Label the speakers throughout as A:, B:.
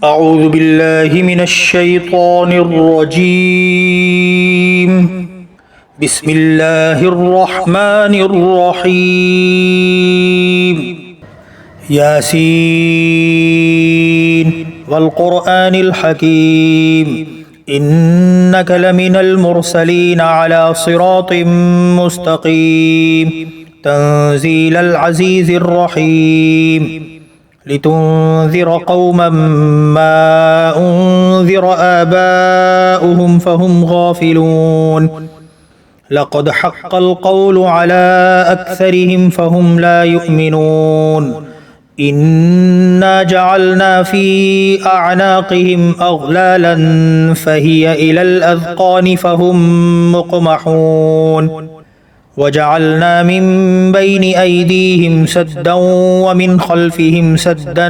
A: أعوذ بالله من الشيطان الرجيم. بسم الله الرحمن الرحيم. ياسين والقرآن الحكيم إنك لمن المرسلين على صراط مستقيم تنزيل العزيز الرحيم لتنذر قوما ما أنذر آباؤهم فهم غافلون لقد حق القول على أكثرهم فهم لا يؤمنون إنا جعلنا في أعناقهم أغلالا فهي إلى الأذقان فهم مقمحون وجعلنا من بين أيديهم سدا ومن خلفهم سدا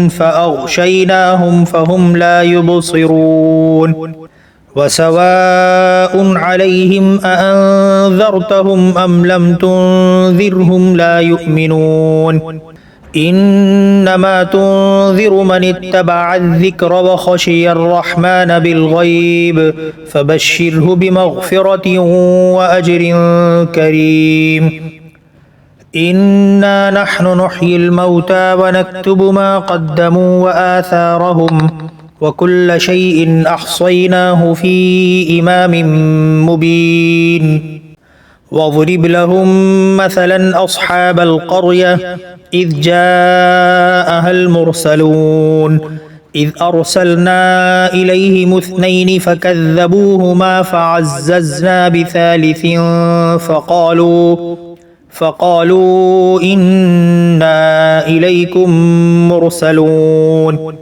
A: فأغشيناهم فهم لا يبصرون وسواء عليهم أأنذرتهم أم لم تنذرهم لا يؤمنون إنما تنذر من اتبع الذكر وخشي الرحمن بالغيب فبشره بمغفرة وأجر كريم إنا نحن نحيي الموتى ونكتب ما قدموا وآثارهم وكل شيء أحصيناه في إمام مبين واضرب لهم مثلا أصحاب القرية إذ جاءها المرسلون إذ أرسلنا إليهم اثنين فكذبوهما فعززنا بثالث فقالوا إنا إليكم مرسلون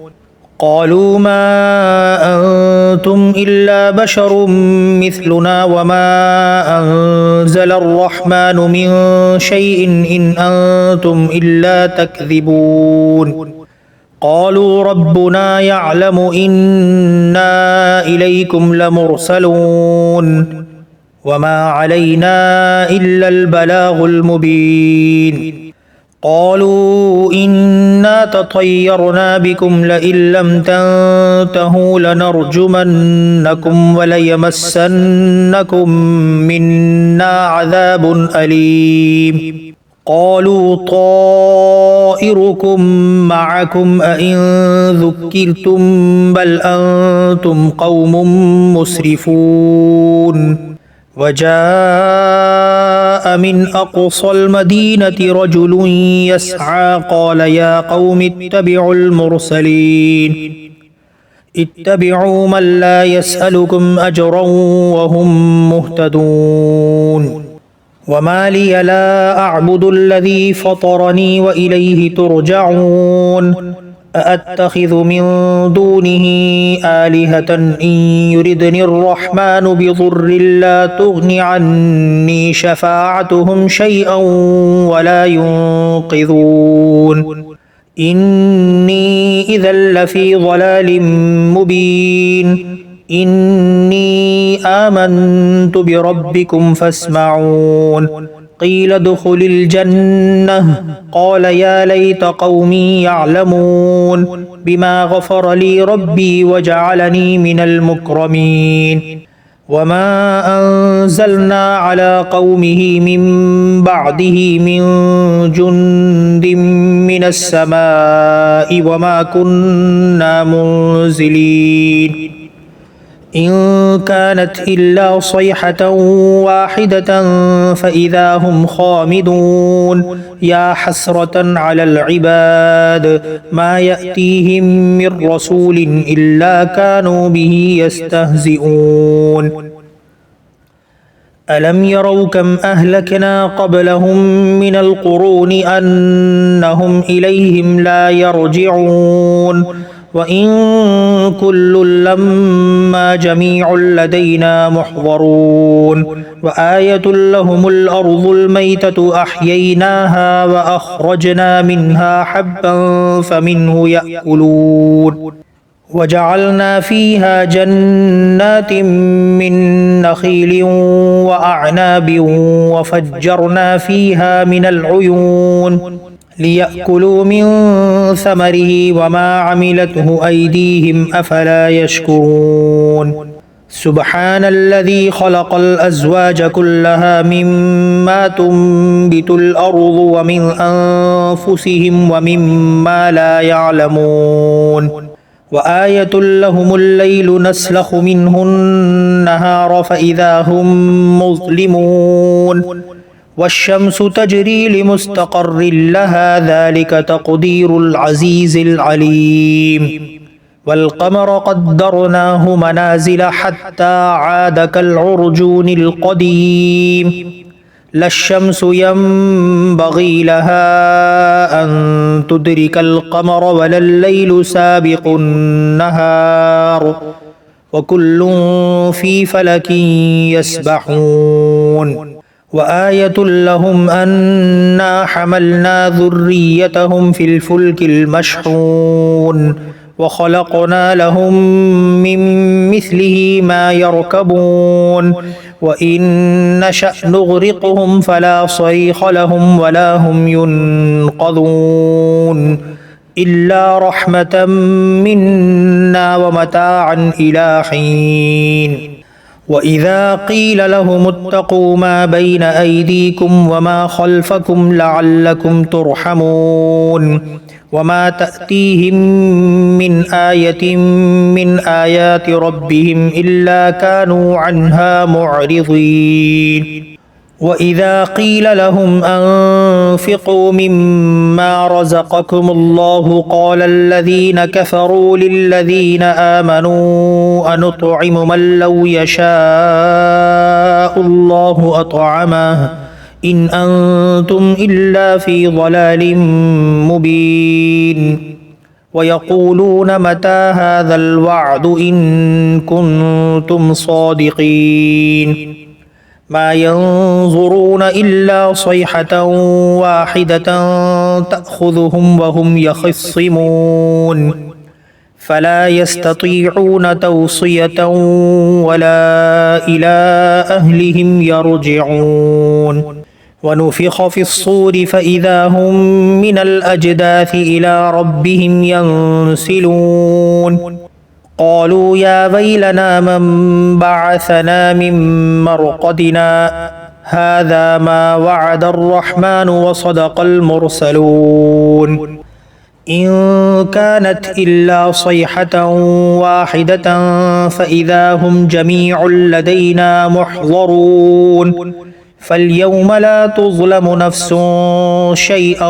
A: قالوا ما أنتم إلا بشر مثلنا وما أنزل الرحمن من شيء إن أنتم إلا تكذبون قالوا ربنا يعلم إنا إليكم لمرسلون وما علينا إلا البلاغ المبين قالوا إنا تطيرنا بكم لئن لم تنتهوا لنرجمنكم وليمسنكم منا عذاب أليم قالوا طائركم معكم أئن ذكرتم بل أنتم قوم مسرفون وجاء من أقصى المدينة رجل يسعى قال يا قوم اتبعوا المرسلين اتبعوا من لا يسألكم أجرا وهم مهتدون وما لي لا أعبد الذي فطرني وإليه ترجعون أأتخذ من دونه آلهة إن يردني الرحمن بضر لا تغن عني شفاعتهم شيئا ولا ينقذون إني إذا لفي ضلال مبين إني آمنت بربكم فاسمعون قيل ادخل الجنة قال يا ليت قومي يعلمون بما غفر لي ربي وجعلني من المكرمين وما أنزلنا على قومه من بعده من جند من السماء وما كنا منزلين إن كانت إلا صيحة واحدة فإذا هم خامدون يا حسرة على العباد ما يأتيهم من رسول إلا كانوا به يستهزئون ألم يروا كم أهلكنا قبلهم من القرون أنهم إليهم لا يرجعون وإن كل لما جميع لدينا محضرون وآية لهم الأرض الميتة أحييناها وأخرجنا منها حبا فمنه يأكلون وجعلنا فيها جنات من نخيل وأعناب وفجرنا فيها من العيون ليأكلوا من ثمره وما عملته أيديهم أفلا يشكرون سبحان الذي خلق الأزواج كلها مما تنبت الأرض ومن أنفسهم ومما لا يعلمون وآية لهم الليل نسلخ منه النهار فإذا هم مظلمون والشمس تجري لمستقر لها ذلك تقدير العزيز العليم والقمر قدرناه منازل حتى عاد كالعرجون القديم لا الشمس ينبغي لها أن تدرك القمر ولا الليل سابق النهار وكل في فلك يسبحون وآية لهم أنا حملنا ذريتهم في الفلك المشحون وخلقنا لهم من مثله ما يركبون وإن نشأ نغرقهم فلا صريخ لهم ولا هم ينقذون إلا رحمة منا ومتاعا إلى حين وإذا قيل لهم اتقوا ما بين أيديكم وما خلفكم لعلكم ترحمون وما تأتيهم من آية من آيات ربهم إلا كانوا عنها معرضين وإذا قيل لهم أنفقوا مما رزقكم الله قال الذين كفروا للذين آمنوا أنطعم من لو يشاء الله أطعمه إن أنتم إلا في ضلال مبين ويقولون متى هذا الوعد إن كنتم صادقين ما ينظرون إلا صيحة واحدة تأخذهم وهم يخصمون فلا يستطيعون توصية ولا إلى أهلهم يرجعون ونفخ في الصور فإذا هم من الأجداث إلى ربهم ينسلون قالوا يا ويلنا من بعثنا من مرقدنا هذا ما وعد الرحمن وصدق المرسلون إن كانت إلا صيحة واحدة فإذا هم جميع لدينا محضرون فاليوم لا تظلم نفس شيئا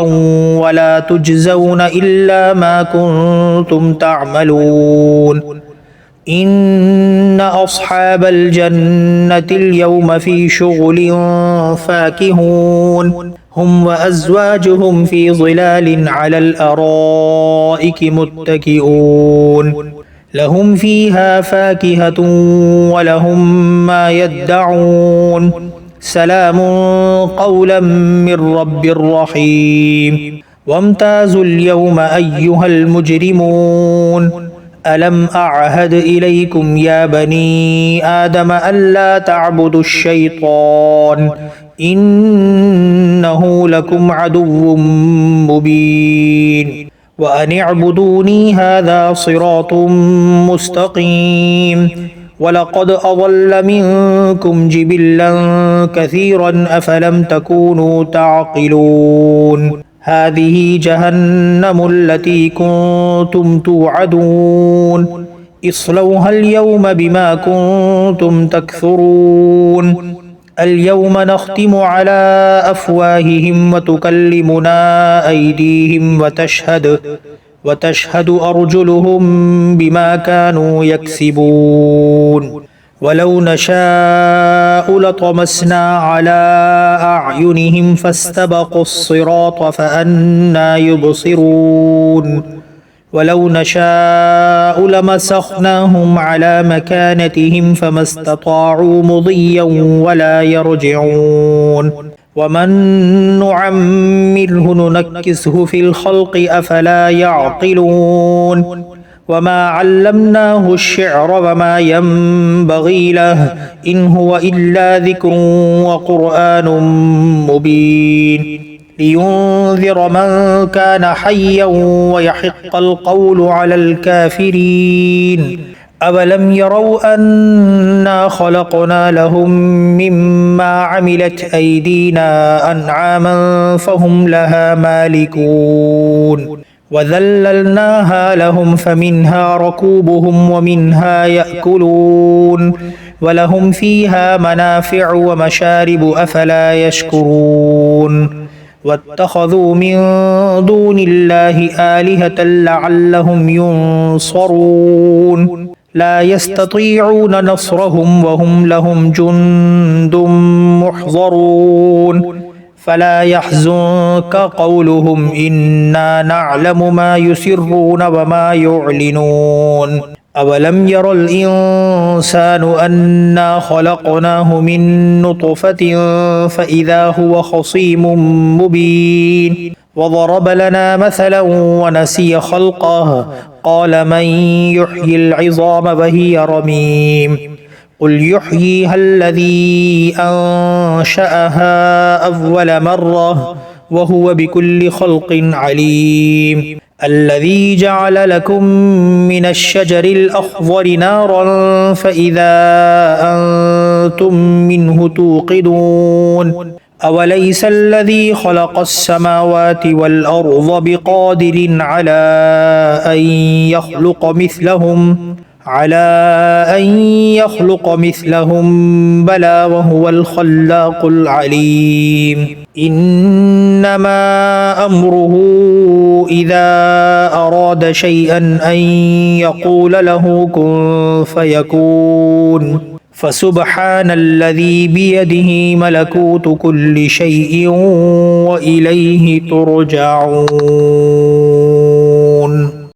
A: ولا تجزون إلا ما كنتم تعملون إن أصحاب الجنة اليوم في شغل فاكهون هم وأزواجهم في ظلال على الأرائك متكئون لهم فيها فاكهة ولهم ما يدعون سلام قولا من رب رحيم وامتازوا اليوم أيها المجرمون ألم أعهد إليكم يا بني آدم ألا تعبدوا الشيطان إنه لكم عدو مبين وأن اعبدوني هذا صراط مستقيم ولقد أضل منكم جبلا كثيرا أفلم تكونوا تعقلون هذه جهنم التي كنتم توعدون اصلوها اليوم بما كنتم تكفرون اليوم نختم على أفواههم وتكلمنا أيديهم وتشهد أرجلهم بما كانوا يكسبون ولو نشاء لطمسنا على أعينهم فاستبقوا الصراط فأنى يبصرون ولو نشاء لمسخناهم على مكانتهم فما استطاعوا مضيا ولا يرجعون ومن نعمره ننكسه في الخلق أفلا يعقلون وما علمناه الشعر وما ينبغي له إن هو إلا ذكر وقرآن مبين لينذر من كان حيا ويحق القول على الكافرين أولم يروا أنا خلقنا لهم مما عملت أيدينا أنعاما فهم لها مالكون وذللناها لهم فمنها ركوبهم ومنها يأكلون ولهم فيها منافع ومشارب أفلا يشكرون واتخذوا من دون الله آلهة لعلهم ينصرون لا يستطيعون نصرهم وهم لهم جند محضرون فلا يحزنك قولهم إنا نعلم ما يسرون وما يعلنون أولم ير الإنسان أنا خلقناه من نطفة فإذا هو خصيم مبين وضرب لنا مثلا ونسي خلقه قال من يحيي العظام وهي رميم قل يحييها الذي أنشأها أول مرة وهو بكل خلق عليم الذي جعل لكم من الشجر الأخضر نارا فإذا أنتم منه توقدون أوليس الذي خلق السماوات والأرض بقادر على أن يخلق مثلهم بلى وهو الخلاق العليم إنما أمره إذا أراد شيئا أن يقول له كن فيكون فسبحان الذي بيده ملكوت كل شيء وإليه ترجعون